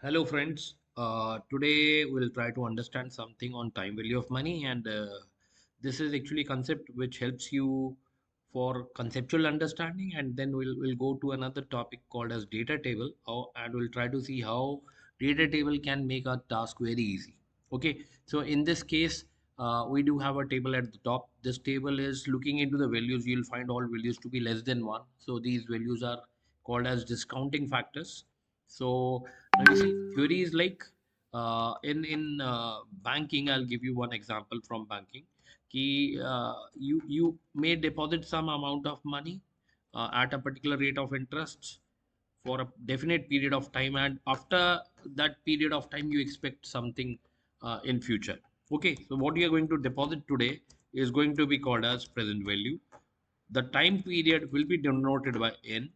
Hello, friends. Today we'll try to understand something on time value of money, and this is actually a concept which helps you for conceptual understanding. And then we'll go to another topic called as data table, and we'll try to see how data table can make our task very easy. Okay, so in this case, we do have a table at the top. This table is looking into the values. You'll find all values to be less than one. So these values are called as discounting factors. So now you see, theory is like in banking. I'll give you one example from banking. You may deposit some amount of money at a particular rate of interest for a definite period of time, and after that period of time, you expect something in future. Okay, so what you are going to deposit today is going to be called as present value. The time period will be denoted by n.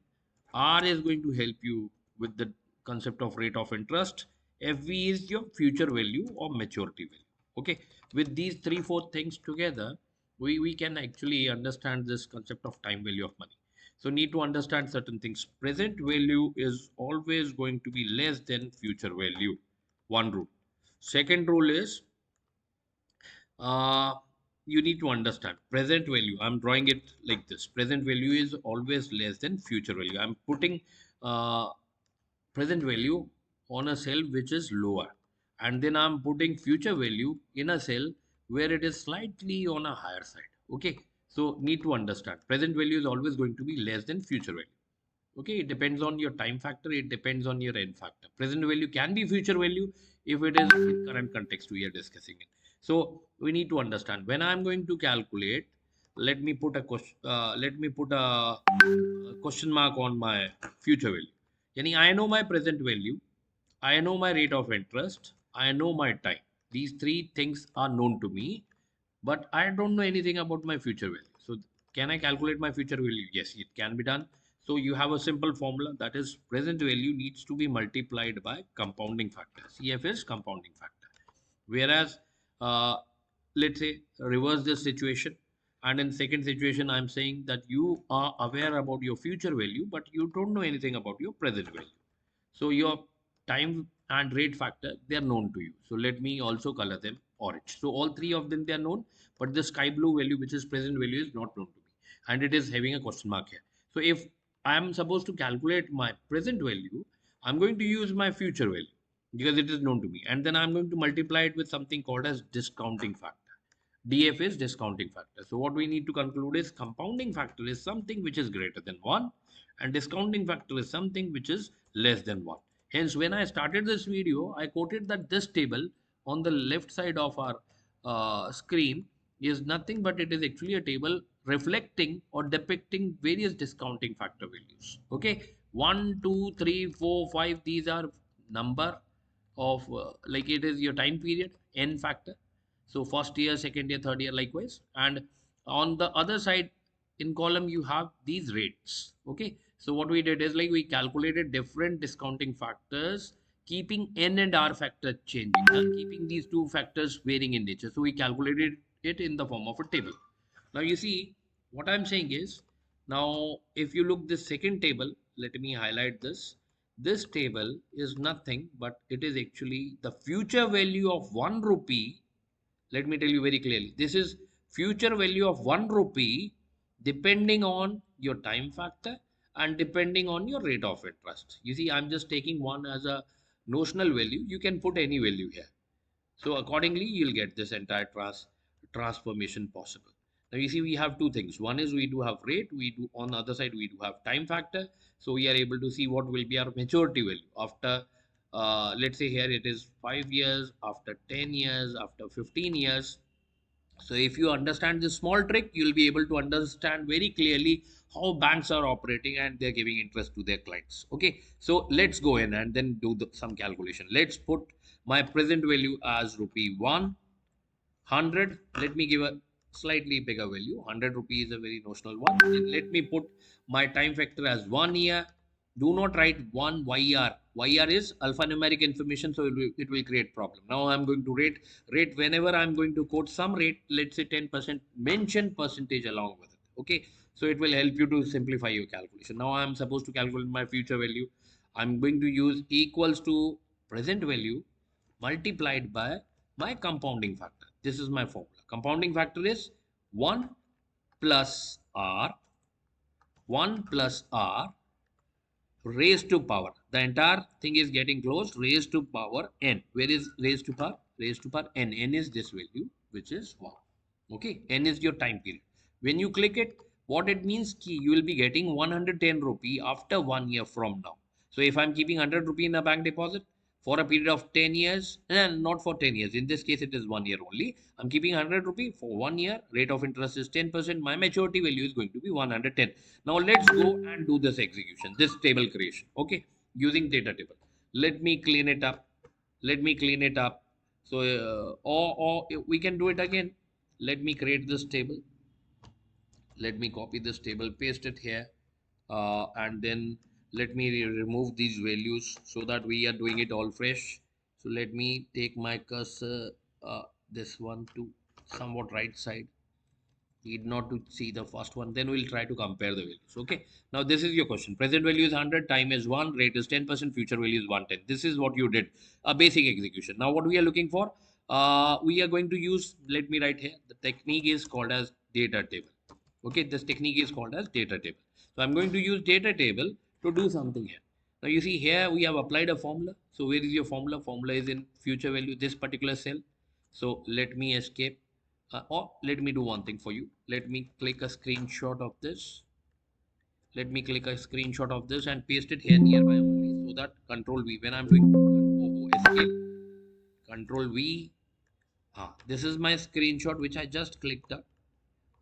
R is going to help you with the concept of rate of interest. FV is your future value or maturity value. Okay, with these three, four things together, we can actually understand this concept of time value of money. So need to understand certain things. Present value is always going to be less than future value. One rule. Second rule is uh, you need to understand present value. I'm drawing it like this. Present value is always less than future value. I'm putting uh, present value on a cell which is lower, and then I'm putting future value in a cell where it is slightly on a higher side. Okay, so need to understand present value is always going to be less than future value. Okay, it depends on your time factor, it depends on your n factor. Present value can be future value if it is in current context we are discussing it. So we need to understand when I'm going to calculate, let me put a question, question mark on my future value. Yani I know my present value, I know my rate of interest, I know my time. These three things are known to me, but I don't know anything about my future value. So, can I calculate my future value? Yes, it can be done. So, you have a simple formula, that is present value needs to be multiplied by compounding factor. CF is compounding factor. Whereas, uh, let's say, reverse this situation. And in second situation, I'm saying that you are aware about your future value, but you don't know anything about your present value. So your time and rate factor, they are known to you. So let me also color them orange. So all three of them, they are known, but the sky blue value, which is present value, is not known to me. And it is having a question mark here. So if I am supposed to calculate my present value, I'm going to use my future value because it is known to me. And then I'm going to multiply it with something called as discounting factor. DF is discounting factor. So what we need to conclude is compounding factor is something which is greater than 1, and discounting factor is something which is less than 1. Hence, when I started this video, I quoted that this table on the left side of our screen is nothing but it is actually a table reflecting or depicting various discounting factor values. Okay, 1, 2, 3, 4, 5. These are number of like it is your time period, n factor. So first year, second year, third year, likewise. And on the other side, in column, you have these rates. Okay. So what we did is like we calculated different discounting factors, keeping n and r factor changing, and keeping these two factors varying in nature. So we calculated it in the form of a table. Now you see what I'm saying is, now if you look this second table, let me highlight this. This table is nothing but it is actually the future value of 1 rupee. Let me tell you very clearly, this is future value of 1 rupee depending on your time factor and depending on your rate of interest. You see, I'm just taking one as a notional value. You can put any value here. So accordingly, you'll get this entire transformation possible. Now you see, we have two things. One is we do have rate. We do on the other side we do have time factor. So we are able to see what will be our maturity value after. Let's say here it is 5 years, after 10 years, after 15 years. So if you understand this small trick, you'll be able to understand very clearly how banks are operating and they're giving interest to their clients. Okay, so let's go in and then do some calculation. Let's put my present value as rupee 100. Let me give a slightly bigger value. 100 rupees is a very notional one. And let me put my time factor as 1 year. Do not write 1 YR. YR is alphanumeric information, so it will create problem. Now I'm going to rate whenever I'm going to quote some rate, let's say 10%, mention percentage along with it. Okay, so it will help you to simplify your calculation. Now I'm supposed to calculate my future value. I'm going to use equals to present value multiplied by my compounding factor. This is my formula. Compounding factor is 1 plus r, 1 plus r raised to power. The entire thing is getting closed, raised to power n. Where is raised to power? Raised to power n. N is this value, which is 1. Okay, n is your time period. When you click it, what it means, you will be getting 110 rupee after 1 year from now. So if I'm keeping 100 rupee in a bank deposit for a period of 10 years, and not for 10 years, in this case it is 1 year only. I'm keeping 100 rupee for 1 year, rate of interest is 10%, my maturity value is going to be 110. Now let's go and do this execution, this table creation, okay, using data table. Let me clean it up. Let me clean it up. So, or we can do it again. Let me create this table. Let me copy this table, paste it here, and then let me remove these values so that we are doing it all fresh. So let me take my cursor, this one to somewhat right side. Need not to see the first one, then we'll try to compare the values. Okay, now this is your question. Present value is 100, time is 1, rate is 10%, future value is 110. This is what you did, a basic execution. Now what we are looking for, we are going to use, let me write here, the technique is called as data table. Okay, this technique is called as data table. So I'm going to use data table to do something here. Now you see here we have applied a formula. So where is your formula? Formula is in future value, this particular cell. So let me escape, or let me do one thing for you. Let me click a screenshot of this. Let me click a screenshot of this and paste it here nearby only, so that control V, when I'm doing escape, control V. This is my screenshot which I just clicked up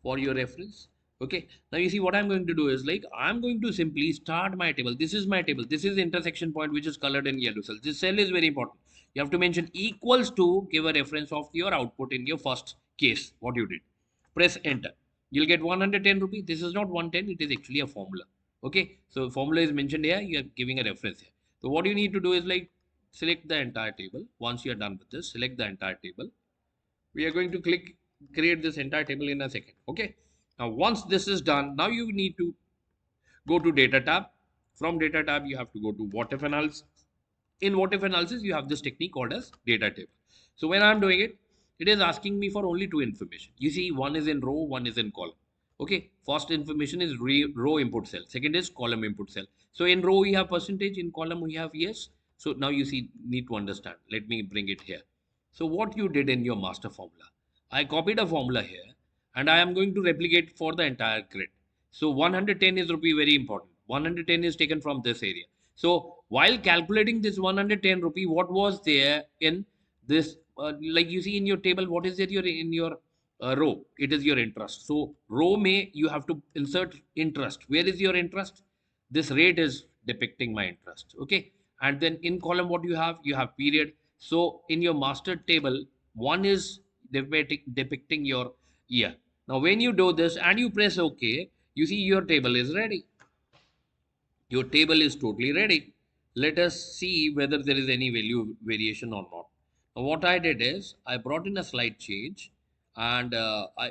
for your reference. Okay, now you see what I'm going to do is, like, I'm going to simply start my table. This is my table. This is the intersection point which is colored in yellow cell. This cell is very important. You have to mention equals to, give a reference of your output in your first case, what you did. Press enter. You'll get 110 rupees. This is not 110, it is actually a formula. Okay, so formula is mentioned here. You are giving a reference here. So what you need to do is, like, select the entire table. Once you are done with this, select the entire table. We are going to create this entire table in a second. Okay, now once this is done, now you need to go to data tab. From data tab you have to go to what if analysis. In what if analysis you have this technique called as data table. So when I'm doing it, it is asking me for only two information. You see, one is in row, one is in column. Okay, first information is row input cell, second is column input cell. So in row we have percentage, in column we have yes. So now you see, need to understand. Let me bring it here. So what you did in your master formula, I copied a formula here and I am going to replicate for the entire grid. So 110 is rupee, very important. 110 is taken from this area. So while calculating this 110 rupee, what was there in this, like you see in your table, what is it in your row? It is your interest. So row may you have to insert interest. Where is your interest? This rate is depicting my interest. Okay, and then in column what you have period. So in your master table, one is depicting your year. Now when you do this and you press OK, you see your table is ready. Your table is totally ready. Let us see whether there is any value variation or not. Now, what I did is I brought in a slight change, and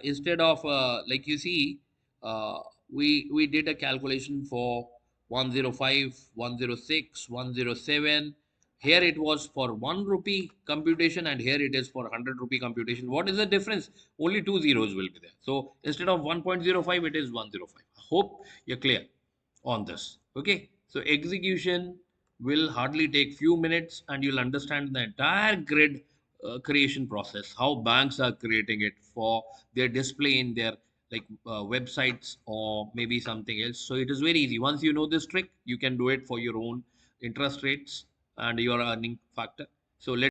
instead of like you see, we did a calculation for 105, 106, 107. Here it was for 1 rupee computation, and here it is for 100 rupee computation. What is the difference? Only two zeros will be there. So instead of 1.05, it is 105. Hope you're clear on this. Okay, so execution will hardly take few minutes and you'll understand the entire grid creation process, how banks are creating it for their display in their, like, websites or maybe something else. So it is very easy. Once you know this trick, you can do it for your own interest rates and your earning factor. So let